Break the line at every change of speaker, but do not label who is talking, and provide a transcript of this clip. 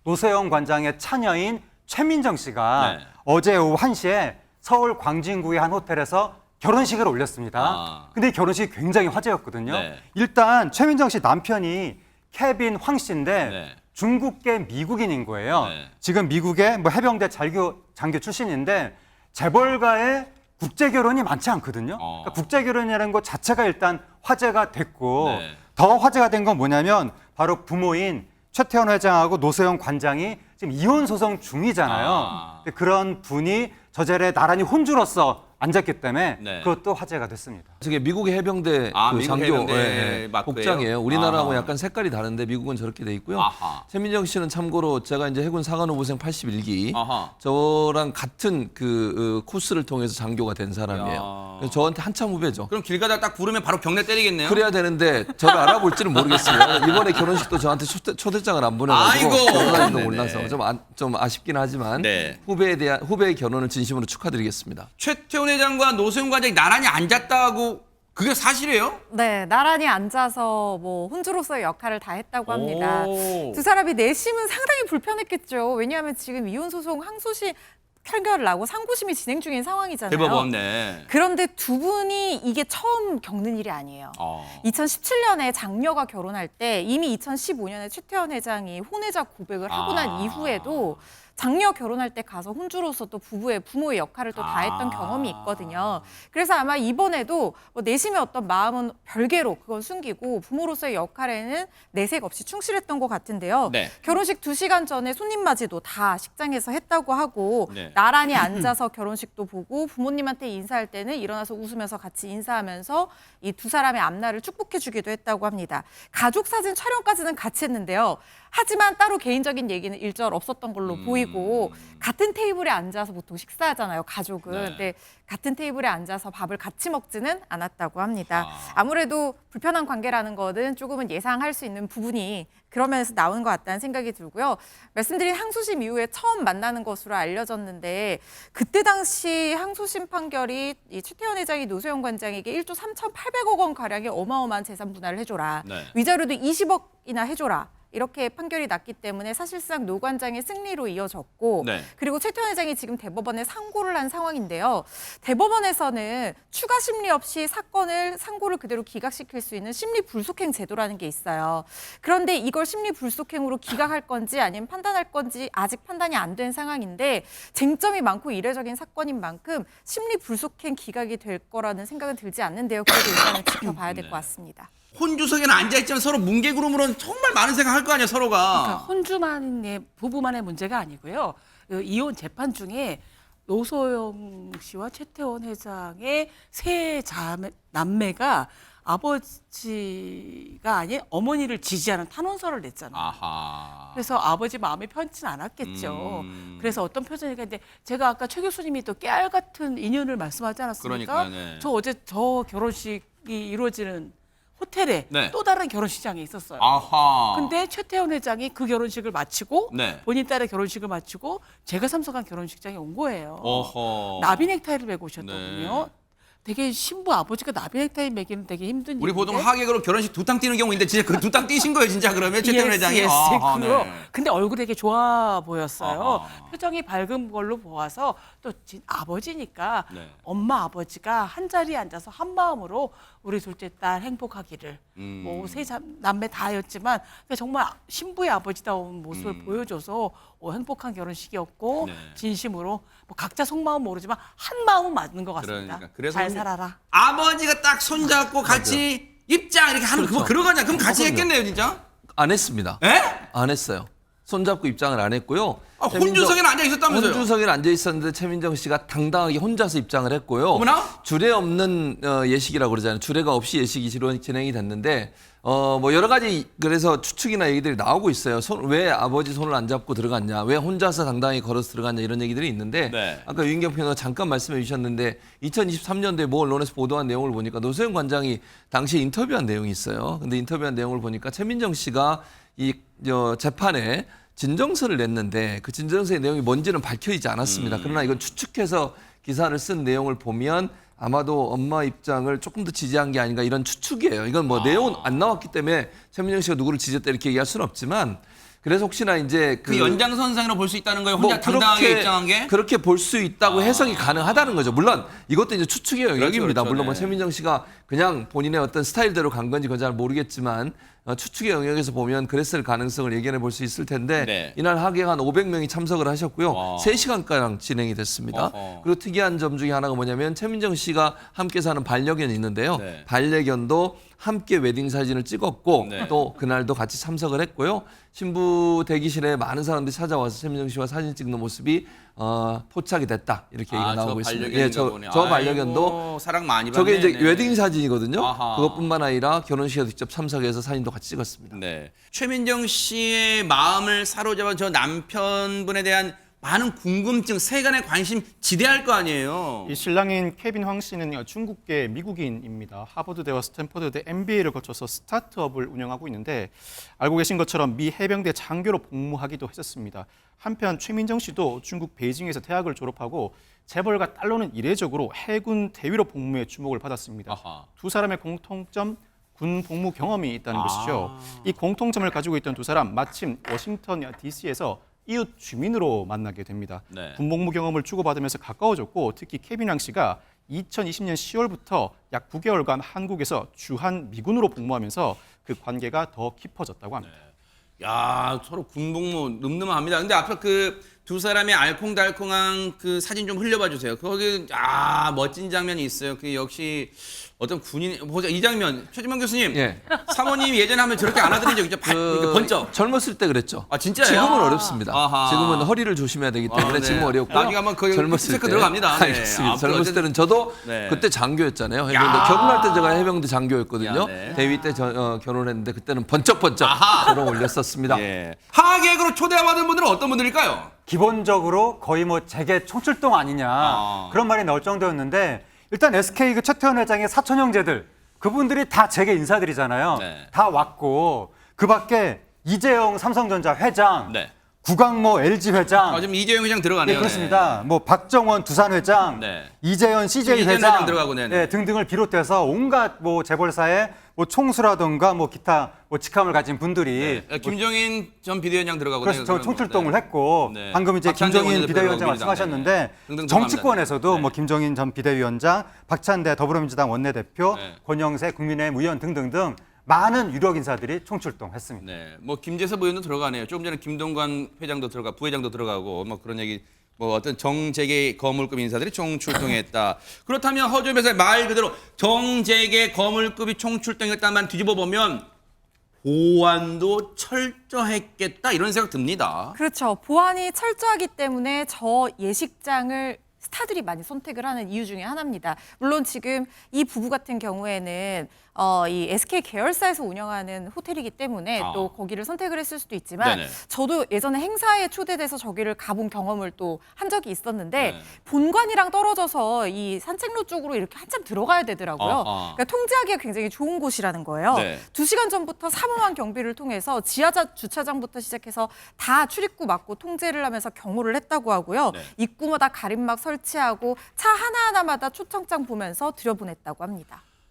노세영 관장의 차녀인 최민정 씨가
네.
어제 오후 1시에 서울 광진구의 한 호텔에서 결혼식을 올렸습니다. 근데 이 결혼식이 굉장히 화제였거든요.
네.
일단 최민정 씨 남편이 케빈 황 씨인데
네.
중국계 미국인인 거예요.
네.
지금 미국의 뭐 해병대 장교 출신인데 재벌가의 국제 결혼이 많지 않거든요. 그러니까 국제 결혼이라는 것 자체가 일단 화제가 됐고
네.
더 화제가 된 건 뭐냐면 바로 부모인 최태원 회장하고 노세영 관장이 지금 이혼 소송 중이잖아요. 근데 그런 분이 저 자리에 나란히 혼주로서 앉았기 때문에
네.
그것도 화제가 됐습니다.
저게 미국의 해병대 그
미국
장교
해병대 마크예요?
복장이에요. 우리나라하고
아하.
약간 색깔이 다른데 미국은 저렇게 돼 있고요.
아하.
최민정 씨는 참고로 제가 이제 해군 사관 후보생 81기
아하.
저랑 같은 그 코스를 통해서 장교가 된
야.
사람이에요. 그래서 저한테 한참 후배죠.
그럼 길 가다 딱 부르면 바로 경례 때리겠네요.
그래야 되는데 저를 알아볼지는 모르겠어요. 이번에 결혼식도 저한테 초대장을 안 보내가지고
아이고.
결혼할지도
네네.
몰라서 좀 아쉽긴 하지만
네.
후배의 결혼을 진심으로 축하드리겠습니다.
최태원 회장과 노세훈 관장이 나란히 앉았다고 그게 사실이에요?
네, 나란히 앉아서 뭐 혼주로서의 역할을 다 했다고 합니다.
오.
두 사람이 내심은 상당히 불편했겠죠. 왜냐하면 지금 이혼 소송 항소심 판결을 나고 상고심이 진행 중인 상황이잖아요.
대법원 네.
그런데 두 분이 이게 처음 겪는 일이 아니에요. 2017년에 장녀가 결혼할 때 이미 2015년에 최태원 회장이 혼외자 고백을 하고 난 이후에도 장녀 결혼할 때 가서 혼주로서 또 부모의 역할을 또 다 했던 경험이 있거든요. 그래서 아마 이번에도 뭐 내심의 어떤 마음은 별개로 그건 숨기고 부모로서의 역할에는 내색 없이 충실했던 것 같은데요.
네.
결혼식 2시간 전에 손님 맞이도 다 식장에서 했다고 하고
네.
나란히 앉아서 결혼식도 보고 부모님한테 인사할 때는 일어나서 웃으면서 같이 인사하면서 이 두 사람의 앞날을 축복해주기도 했다고 합니다. 가족 사진 촬영까지는 같이 했는데요. 하지만 따로 개인적인 얘기는 일절 없었던 걸로 보이고 같은 테이블에 앉아서 보통 식사하잖아요, 가족은.
네.
근데 같은 테이블에 앉아서 밥을 같이 먹지는 않았다고 합니다. 아무래도 불편한 관계라는 거는 조금은 예상할 수 있는 부분이 그러면서 나오는 것 같다는 생각이 들고요. 말씀드린 항소심 이후에 처음 만나는 것으로 알려졌는데 그때 당시 항소심 판결이 이 최태원 회장이 노세영 관장에게 1조 3,800억 원 가량의 어마어마한 재산 분할을 해줘라.
네.
위자료도 20억이나 해줘라. 이렇게 판결이 났기 때문에 사실상 노 관장의 승리로 이어졌고
네.
그리고 최태원 회장이 지금 대법원에 상고를 한 상황인데요. 대법원에서는 추가 심리 없이 상고를 그대로 기각시킬 수 있는 심리 불속행 제도라는 게 있어요. 그런데 이걸 심리 불속행으로 기각할 건지 아니면 판단할 건지 아직 판단이 안 된 상황인데 쟁점이 많고 이례적인 사건인 만큼 심리 불속행 기각이 될 거라는 생각은 들지 않는데요. 그래도 일단은 지켜봐야 될 것 같습니다.
혼주석에는 앉아있지만 서로 뭉개구름으로는 정말 많은 생각할 거 아니에요, 서로가.
그러니까 혼주만의 부부만의 문제가 아니고요. 그 이혼 재판 중에 노소영 씨와 최태원 회장의 세 남매가 아버지가 아닌 어머니를 지지하는 탄원서를 냈잖아요.
아하.
그래서 아버지 마음이 편치는 않았겠죠. 그래서 어떤 표정이니까 근데 제가 아까 최 교수님이 또 깨알 같은 인연을 말씀하지 않았습니까?
그러니까요, 네.
저 어제 저 결혼식이 이루어지는 호텔에
네.
또 다른 결혼식장에 있었어요.
아하.
근데 최태원 회장이 그 결혼식을 마치고
네.
본인 딸의 결혼식을 마치고 제가 참석한 결혼식장에 온 거예요.
어허.
나비 넥타이를 메고 오셨거든요.
네.
되게 신부 아버지가 나비 넥타이 매기는 되게 힘든
우리
일인데.
보통 하객으로 결혼식 두탕 뛰는 경우 있는데 진짜 그 두탕 뛰신 거예요, 진짜 그러면 최태원 회장이.
예스,
아하,
그거.
네.
근데 얼굴이 되게 좋아 보였어요.
아하.
표정이 밝은 걸로 보아서 또 아버지니까
네.
엄마 아버지가 한 자리에 앉아서 한 마음으로 우리 둘째 딸 행복하기를 뭐 세 남매 다였지만 정말 신부의 아버지다운 모습을 보여줘서 행복한 결혼식이었고
네.
진심으로 뭐 각자 속마음 모르지만 한 마음은 맞는 것 같습니다.
그러니까. 그래서
잘 살아라.
아버지가 딱 손잡고 같이 입장 이렇게 하는
그렇죠.
그러거냐. 그럼 같이
그럼요.
했겠네요, 진짜.
안 했습니다.
에?
안 했어요. 손잡고 입장을 안 했고요.
혼주석에는 앉아 있었다면서요?
혼주석에는 앉아 있었는데 최민정 씨가 당당하게 혼자서 입장을 했고요.
어머나?
주례 없는 예식이라고 그러잖아요. 주례가 없이 예식이 진행이 됐는데 뭐 여러 가지 그래서 추측이나 얘기들이 나오고 있어요. 왜 아버지 손을 안 잡고 들어갔냐, 왜 혼자서 당당히 걸어서 들어갔냐 이런 얘기들이 있는데
네.
아까 유인경 평론가 잠깐 말씀해 주셨는데 2023년도에 모 언론에서 보도한 내용을 보니까 노세영 관장이 당시에 인터뷰한 내용이 있어요. 근데 인터뷰한 내용을 보니까 최민정 씨가 이 재판에 진정서를 냈는데 그 진정서의 내용이 뭔지는 밝혀지지 않았습니다. 그러나 이건 추측해서 기사를 쓴 내용을 보면 아마도 엄마 입장을 조금 더 지지한 게 아닌가 이런 추측이에요. 이건 뭐 내용은 안 나왔기 때문에 최민정 씨가 누구를 지지했다 이렇게 얘기할 수는 없지만 그래서 혹시나 이제
그 연장선상으로 볼 수 있다는 거예요. 혼자 당당하게 입장한 게.
그렇게 볼 수 있다고 해석이 가능하다는 거죠. 물론 이것도 이제 추측의 영역입니다.
그렇죠.
물론 뭐
네.
최민정 씨가 그냥 본인의 어떤 스타일대로 간 건지 그건 잘 모르겠지만 추측의 영역에서 보면 그랬을 가능성을 예견해 볼 수 있을 텐데
네.
이날 하객 한 500명이 참석을 하셨고요.
와.
3시간가량 진행이 됐습니다.
어허.
그리고 특이한 점 중에 하나가 뭐냐면 최민정 씨가 함께 사는 반려견이 있는데요.
네.
반려견도 함께 웨딩 사진을 찍었고
네.
또 그날도 같이 참석을 했고요. 신부 대기실에 많은 사람들이 찾아와서 최민정 씨와 사진 찍는 모습이 포착이 됐다 이렇게 얘기가 나오고 있습니다. 예, 저 반려견도
사랑 많이 받네.
저게 이제
네.
웨딩 사진이거든요.
아하.
그것뿐만 아니라 결혼식에 직접 참석해서 사진도 같이 찍었습니다.
네. 최민정 씨의 마음을 사로잡은 저 남편분에 대한 많은 궁금증, 세간의 관심 지대할 거 아니에요.
이 신랑인 케빈 황 씨는 중국계 미국인입니다. 하버드대와 스탠퍼드대 MBA를 거쳐서 스타트업을 운영하고 있는데 알고 계신 것처럼 미 해병대 장교로 복무하기도 했었습니다. 한편 최민정 씨도 중국 베이징에서 대학을 졸업하고 재벌과 딸로는 이례적으로 해군 대위로 복무해 주목을 받았습니다.
아하.
두 사람의 공통점 군 복무 경험이 있다는 것이죠. 이 공통점을 가지고 있던 두 사람 마침 워싱턴 DC에서 이웃 주민으로 만나게 됩니다.
네.
군복무 경험을 주고받으면서 가까워졌고 특히 케빈 황 씨가 2020년 10월부터 약 9개월간 한국에서 주한 미군으로 복무하면서 그 관계가 더 깊어졌다고 합니다.
야, 서로 군복무 늠름합니다. 근데 앞서 그 두 사람의 알콩달콩한 그 사진 좀 흘려봐 주세요. 거기 멋진 장면이 있어요. 그 역시 어떤 군인 보자 이 장면. 최지만 교수님,
예.
사모님 예전에 하면 저렇게 안아드린 적 있죠? 이렇게 번쩍.
젊었을 때 그랬죠.
아, 진짜요?
지금은 어렵습니다.
아하.
지금은 허리를 조심해야 되기 때문에
네.
지금은 어렵고요.
나중에 한번 거기 체크 들어갑니다. 네.
알겠습니다.
아무튼
젊었을
어쨌든-
때는 저도
네.
그때 장교였잖아요. 해병대.
야.
결혼할 때 제가 해병대 장교였거든요.
야, 네.
대위 때 결혼했는데 그때는 번쩍번쩍
아하.
결혼 올렸었습니다.
예. 하객으로 초대받은 분들은 어떤 분들일까요?
기본적으로 거의 뭐 재계 총출동 아니냐 그런 말이 나올 정도였는데 일단 SK 그 최태원 회장의 사촌 형제들 그분들이 다 재계 인사들이잖아요.
네.
다 왔고 그 밖에 이재용 삼성전자 회장,
네.
구강모 LG 회장,
지금 이재용 회장 들어가네요.
네, 그렇습니다. 뭐 박정원 두산 회장,
네.
이재현 CJ
이재현
회장
회장 들어가고, 네네.
네, 등등을 비롯해서 온갖 뭐 재벌사의 뭐 총수라든가 뭐 기타 뭐 직함을 가진 분들이
네. 김종인 전 비대위원장 들어가고
그래서 저 총출동을 했고
네.
방금 이제
박찬대
김종인
원내대표
비대위원장
민주당,
말씀하셨는데
네. 등등
정치권에서도
들어갑니다.
뭐 김종인 전 비대위원장, 박찬대 더불어민주당 원내대표,
네.
권영세 국민의힘 의원 등등등 많은 유력 인사들이 총출동했습니다.
네, 뭐 김재섭 의원도 들어가네요. 조금 전에 김동관 회장도 들어가, 부회장도 들어가고 뭐 그런 얘기, 뭐 어떤 정재계 거물급 인사들이 총출동했다. 그렇다면 허준 변호사의 말 그대로 정재계 거물급이 총출동했다만 뒤집어 보면 보안도 철저했겠다 이런 생각 듭니다.
그렇죠. 보안이 철저하기 때문에 저 예식장을 스타들이 많이 선택을 하는 이유 중에 하나입니다. 물론 지금 이 부부 같은 경우에는 이 SK 계열사에서 운영하는 호텔이기 때문에 또 거기를 선택을 했을 수도 있지만
네네.
저도 예전에 행사에 초대돼서 저기를 가본 경험을 또 한 적이 있었는데
네.
본관이랑 떨어져서 이 산책로 쪽으로 이렇게 한참 들어가야 되더라고요.
아하.
그러니까 통제하기가 굉장히 좋은 곳이라는 거예요.
네.
2시간 전부터 삼엄한 경비를 통해서 지하 주차장부터 시작해서 다 출입구 막고 통제를 하면서 경호를 했다고 하고요.
네.
입구마다 가림막 설치하고 차 하나하나마다 초청장 보면서 들여보냈다고 합니다.